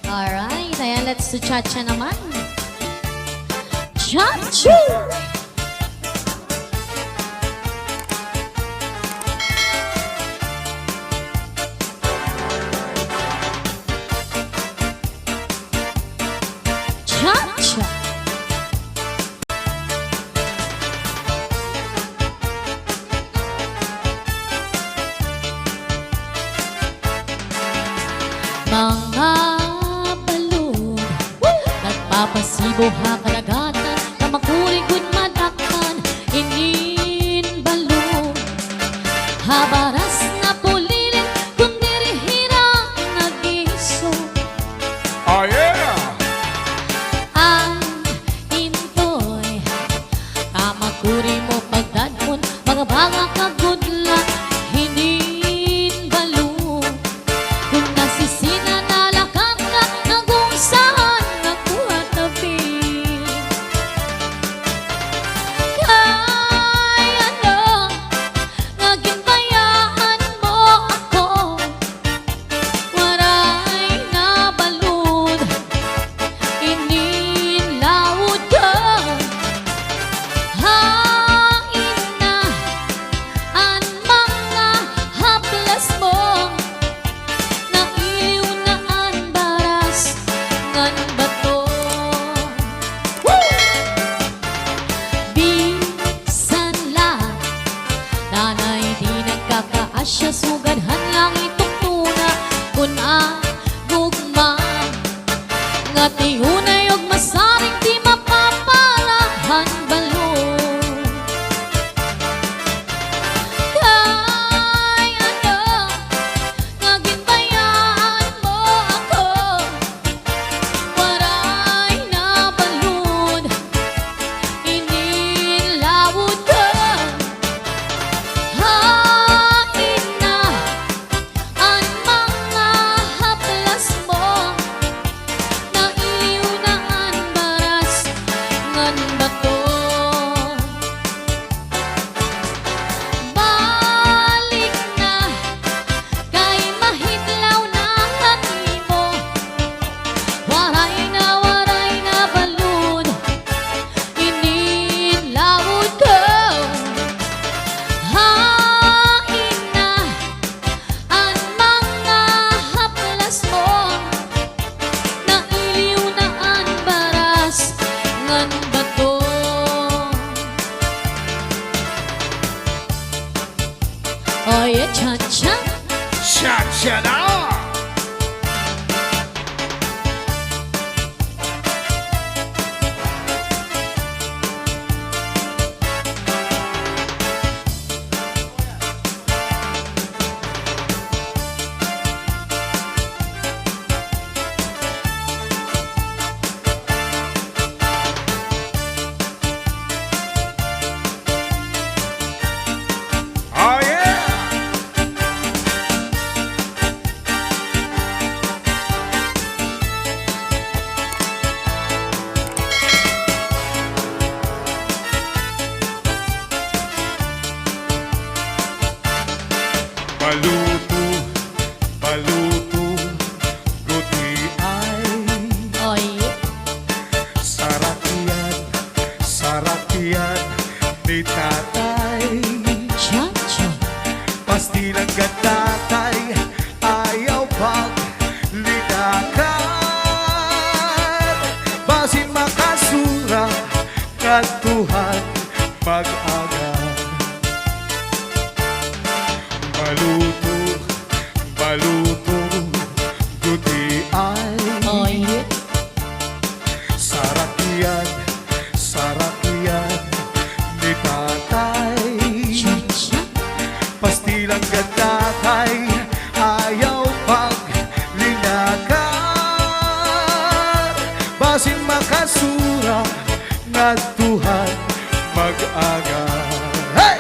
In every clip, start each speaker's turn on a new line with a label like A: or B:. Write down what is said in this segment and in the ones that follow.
A: Alright, ayan, let's do cha-cha naman. Cha-cha! Cha-cha! Mga balon, nagpapasibo ha karagatan, kamakurigod madakpan, inin balon, habaras na pulilin, kung dirihirang nagiso.
B: Oh yeah!
A: Ang intoy, kamakuri mo pagdadmon, mga banga kagudla, hinin balon, kung nasisina na lakang ka, kung saan nakuha tabi. Kaya ano, naginbayaan mo ako, waray na balon, inilawod ka. Hain na ang mga haplas mo, nailiw na ang baras ngan bato. Bisan lang, nanay di nagkakaasya, sugadhan lang itong tuna, kun gugma nga tiyunay og masaring di mapapalahan balon. Kaya ano, nga ginbayaan mo ako, waray na balon, inilawod ka. Hain na ang mga haplas mo, nailiw na ang baras ngan bato. Balik na kay mahidlaw na himo, waray na balon, inilawod ka. Hain na ang mga haplas mo, nailiw na ang baras ngan bato. Oh yeah, cha-cha.
B: Cha-cha na! Oh yeah! Baluto, baluto, guti ay
A: Oh yeah.
B: sarap yan ni tatay.
A: Cha-cha.
B: Pasti lang ka tatay, ayaw pag linakan. Basin makasura, katuhan mag-aga. Baluto, baluto, guti ay
A: Oh yeah.
B: sarap yan ni tatay.
A: Cha-cha.
B: Pasti lang ka tatay, ayaw pag linakan. Basin makasura, nagtuhan mag-aga. Hey!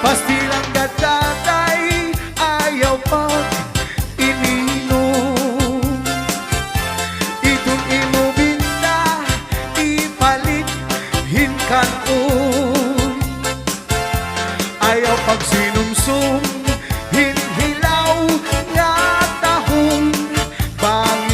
B: Pasti lang ka tatay, ayaw pag ininom. Itong imubinda, ipalit hinkanon. Ayaw pag sinumsum, hinhilaw nga tahong bangin.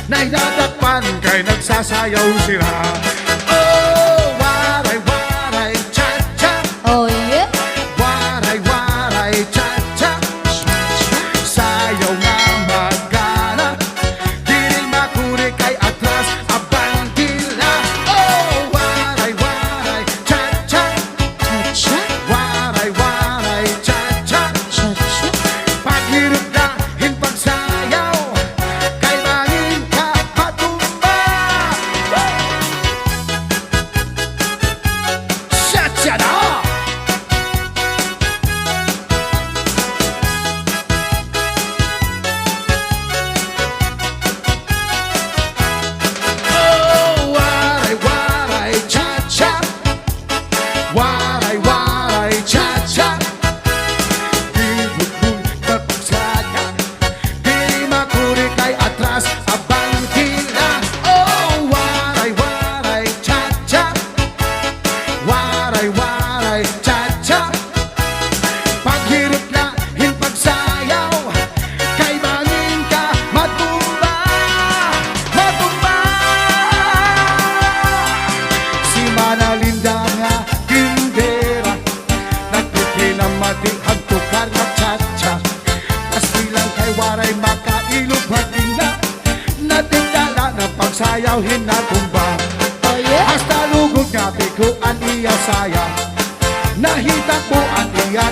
B: na inadakpan kay nagsasayaw sila. Oh, waray, waray, cha-cha.
A: Oh yeah.
B: Waray, waray, cha-cha. Sayaw nga magana, di rin makuri kay atras abangkila. Oh, waray, waray, cha-cha.
A: Cha-cha.
B: Waray, waray, cha-cha.
A: Cha-cha.
B: Paghirap dahil pagsayaw, kay mangin ka patumba. Cha-cha na! Oh, waray, waray, cha-cha. Waray, waray, cha-cha. Dilubog na pagsaya, di makuri kay atras abang tila. Oh, waray, waray, cha-cha. Waray, waray, cha-cha. Paghirap na hin pagsayaw, kay mangin ka matumba. Matumba! Si Manalinda nga tindera, nagpukilamati ang tukar na cha-cha. As bilang kay waray makailog na, natindala na pagsayaw hinatumba.
A: Oh yeah.
B: Hasta lugod nga biguan iya saya, nahita ko ang iya